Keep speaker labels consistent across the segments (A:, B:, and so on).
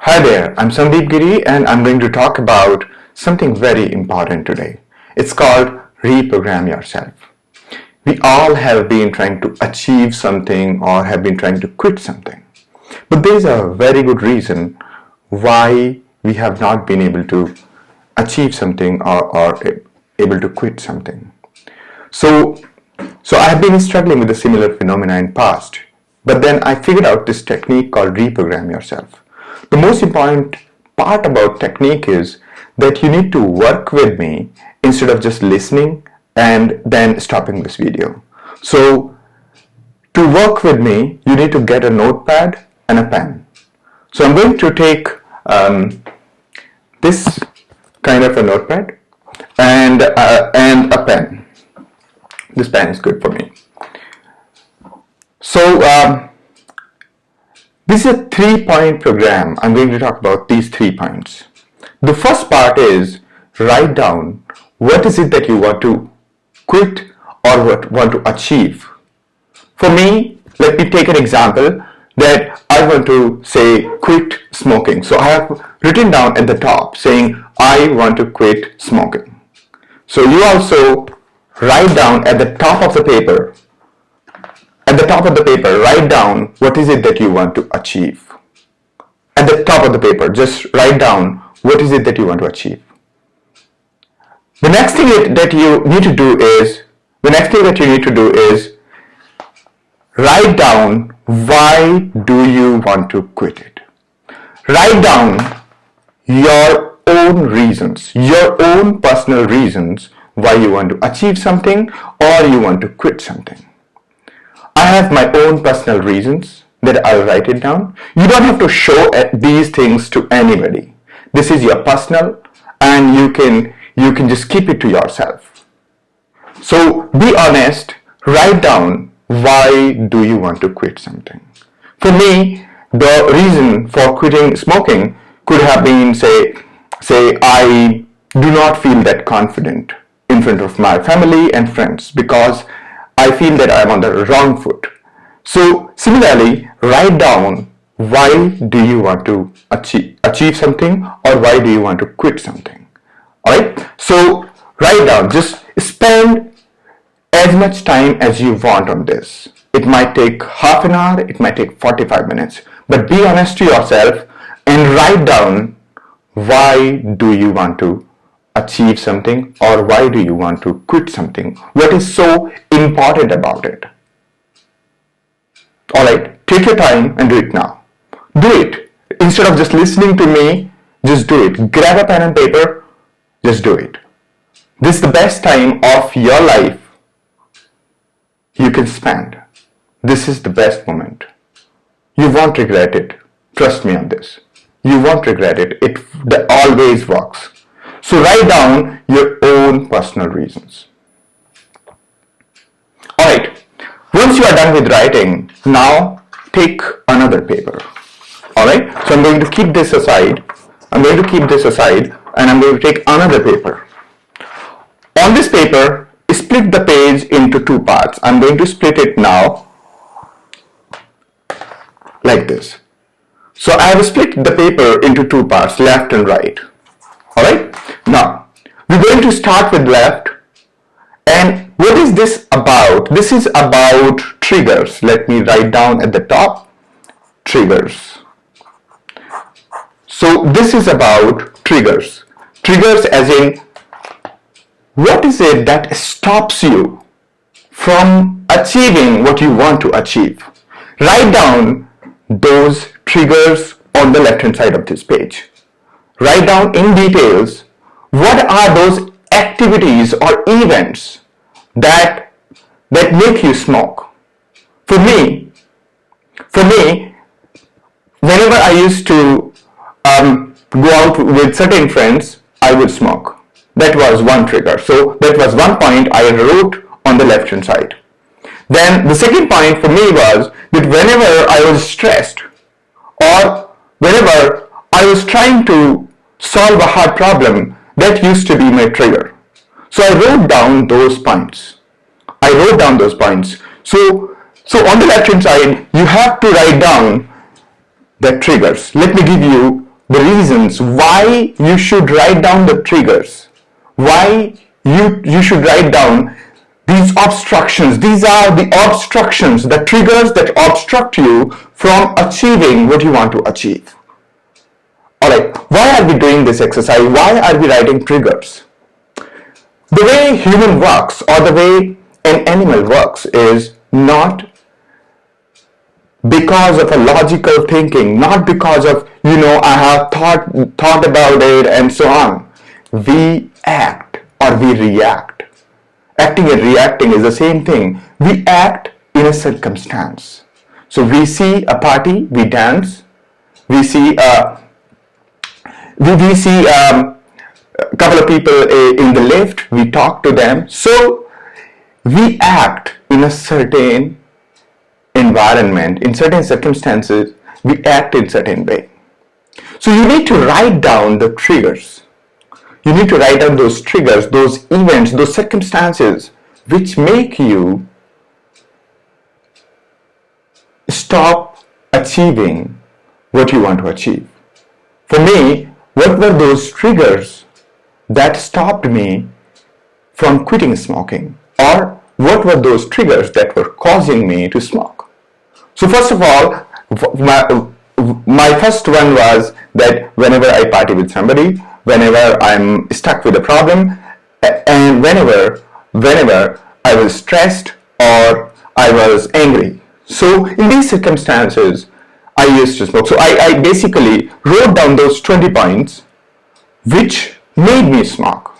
A: Hi there, I'm Sandeep Giri and I'm going to talk about something very important today. It's called Reprogram Yourself. We all have been trying to achieve something or have been trying to quit something. But there is a very good reason why we have not been able to achieve something or able to quit something. So I have been struggling with a similar phenomena in past, but then I figured out this technique called Reprogram Yourself. The most important part about technique is that you need to work with me instead of just listening and then stopping this video. So to work with me, you need to get a notepad and a pen. So I'm going to take this kind of a notepad and a pen. This pen is good for me. So this is a 3-point program. I'm going to talk about these 3 points. The first part is write down what is it that you want to quit or what want to achieve. For me, let me take an example that I want to say quit smoking. So I have written down at the top saying I want to quit smoking. So you also write down at the top of the paper. At the top of the paper, write down what is it that you want to achieve. At the top of the paper, just write down what is it that you want to achieve. The next thing that you need to do is write down why do you want to quit it. Write down your own reasons, your own personal reasons why you want to achieve something or you want to quit something. I have my own personal reasons that I'll write it down. You don't have to show these things to anybody. This is your personal and you can just keep it to yourself. So be honest, write down why do you want to quit something. For me, the reason for quitting smoking could have been say I do not feel that confident in front of my family and friends because I feel that I'm on the wrong foot. So similarly, write down why do you want to achieve something or why do you want to quit something. Alright, so write down, just spend as much time as you want on this. It might take half an hour, it might take 45 minutes, but be honest to yourself and write down why do you want to achieve something or why do you want to quit something. What is so important about it? Alright, take your time and do it now. Do it. Instead of just listening to me, just do it. Grab a pen and paper, just do it. This is the best time of your life you can spend. This is the best moment. You won't regret it. Trust me on this. You won't regret it. It always works. So write down your own personal reasons. Alright, once you are done with writing, now take another paper. Alright, so I'm going to keep this aside. And I'm going to take another paper. On this paper, split the page into 2 parts. I'm going to split it now like this. So I have split the paper into 2 parts, left and right. Alright, now we're going to start with left. And what is this about? This is about triggers. Let me write down at the top, triggers. So this is about triggers. Triggers as in, what is it that stops you from achieving what you want to achieve? Write down those triggers on the left hand side of this page. Write down in details what are those activities or events that make you smoke. For me, whenever I used to go out with certain friends, I would smoke. That was one trigger. So that was one point I wrote on the left hand side. Then the second point for me was that whenever I was stressed or whenever I was trying to solve a hard problem, that used to be my trigger. So I wrote down those points. So on the left hand side, you have to write down the triggers. Let me give you the reasons why you should write down the triggers, why you should write down these obstructions. These are the obstructions, the triggers that obstruct you from achieving what you want to achieve. Alright, why are we doing this exercise? Why are we writing triggers? The way human works or the way an animal works is not because of a logical thinking, not because of, I have thought about it and so on. We act or we react. Acting and reacting is the same thing. We act in a circumstance. So we see a party, we dance. We see a couple of people in the lift, we talk to them. So we act in a certain environment, in certain circumstances, we act in certain way. So you need to write down the triggers. You need to write down those triggers, those events, those circumstances which make you stop achieving what you want to achieve. For me, what were those triggers that stopped me from quitting smoking? Or what were those triggers that were causing me to smoke? So first of all, my first one was that whenever I party with somebody, whenever I'm stuck with a problem, and whenever I was stressed or I was angry. So in these circumstances, I used to smoke. So I basically wrote down those 20 points which made me smoke.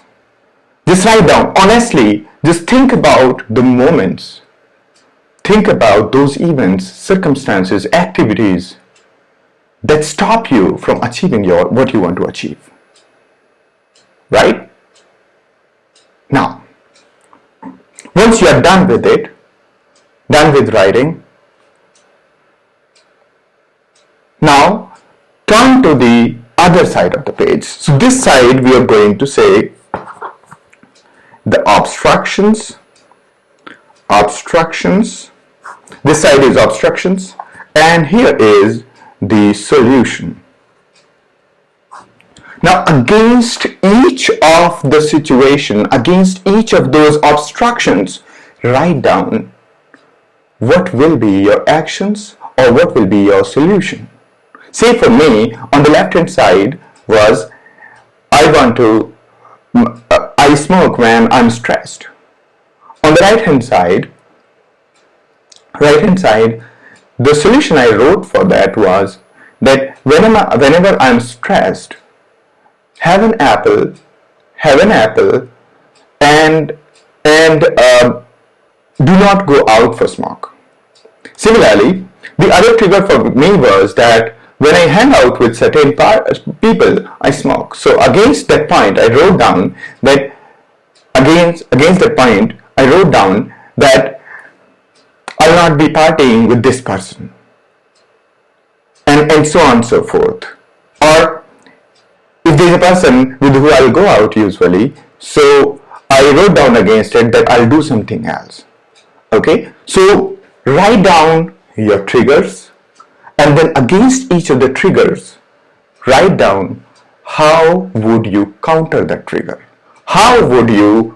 A: Just write down, honestly, just think about the moments. Think about those events, circumstances, activities that stop you from achieving what you want to achieve. Right? Now, once you are done with it, done with writing, now turn to the other side of the page. So this side we are going to say the obstructions. This side is obstructions, and here is the solution. Now against each of the situation, against each of those obstructions, write down what will be your actions or what will be your solution. Say for me, on the left hand side was I smoke when I'm stressed. On the right hand side, the solution I wrote for that was that whenever I'm stressed, have an apple, and do not go out for smoke. Similarly, the other trigger for me was that when I hang out with certain people, I smoke. So against that point, I wrote down that I will not be partying with this person, and so on and so forth. Or if there is a person with who I will go out usually, so I wrote down against it that I'll do something else. Okay, so write down your triggers, and then against each of the triggers, write down how would you counter that trigger. How would you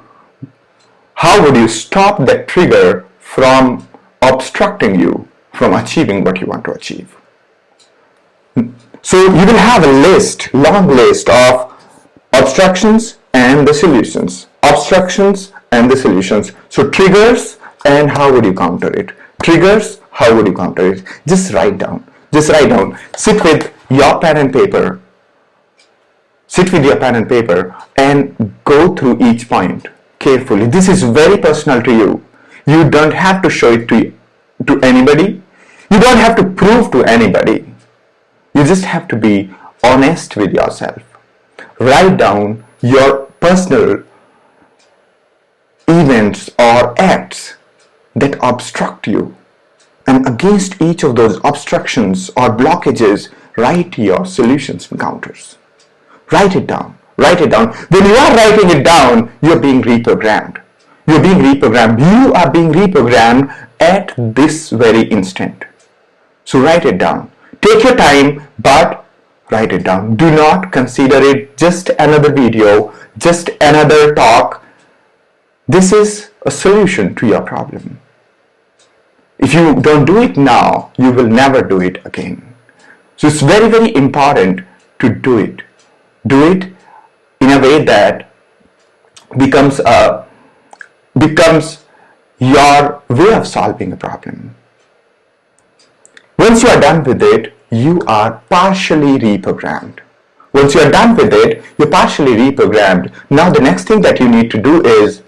A: stop that trigger from obstructing you from achieving what you want to achieve? So you will have a long list of obstructions and the solutions. Obstructions and the solutions. So triggers and how would you counter it? Triggers, how would you counter it? Just write down. Sit with your pen and paper. And go through each point carefully. This is very personal to you. You don't have to show it to anybody. You don't have to prove to anybody. You just have to be honest with yourself. Write down your personal events or acts that obstruct you. And against each of those obstructions or blockages, write your solutions and counters. Write it down. When you are writing it down, you're being reprogrammed. You are being reprogrammed at this very instant. So write it down. Take your time, but Write it down. Do not consider it just another video, just another talk. This is a solution to your problem. If you don't do it now, you will never do it again. So it's very, very important to do it. Do it in a way that becomes your way of solving a problem. Once you are done with it, you are partially reprogrammed. Once you are done with it, you're partially reprogrammed. Now the next thing that you need to do is,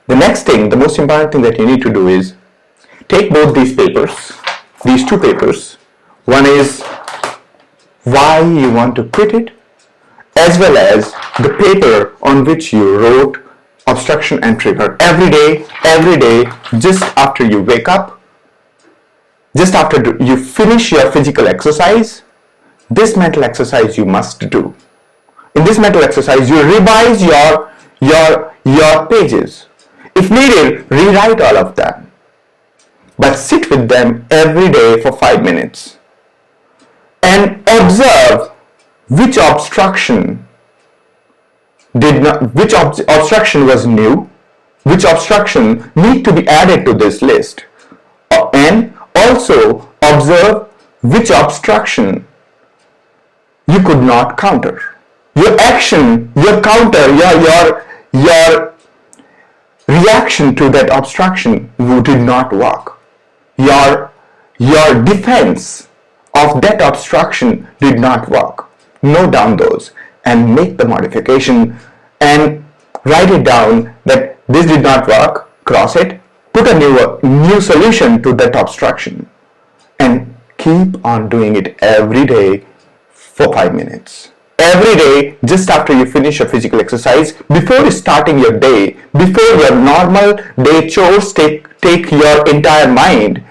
A: the most important thing that you need to do is take both these papers, these two papers. One is why you want to quit it, as well as the paper on which you wrote obstruction and trigger. Every day, just after you wake up, just after you finish your physical exercise, this mental exercise you must do. In this mental exercise, you revise your pages. If needed, rewrite all of them. But sit with them every day for 5 minutes and observe which obstruction was new, which obstruction need to be added to this list, and also observe which obstruction you could not counter. Your action, your counter, your reaction to that obstruction did not work. Your defense of that obstruction did not work. Note down those and make the modification and write it down that this did not work, cross it, put a new solution to that obstruction, and keep on doing it every day for 5 minutes. Every day, just after you finish your physical exercise, before starting your day, before your normal day chores take your entire mind,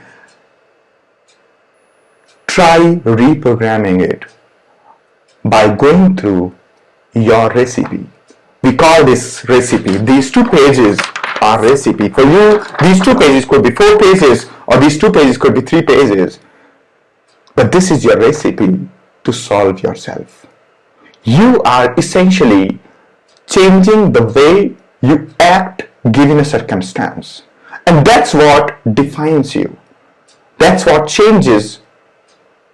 A: try reprogramming it by going through your recipe. We call this recipe. These 2 pages are recipe. For you, these 2 pages could be 4 pages, or these 2 pages could be 3 pages. But this is your recipe to solve yourself. You are essentially changing the way you act given a circumstance. And that's what defines you. That's what changes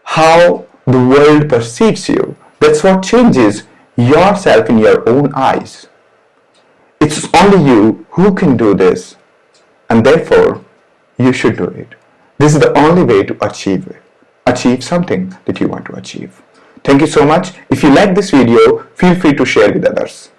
A: how the world perceives you. That's what changes yourself in your own eyes. It's only you who can do this, and therefore you should do it. This is the only way to achieve something that you want to achieve. Thank you so much. If you like this video, feel free to share with others.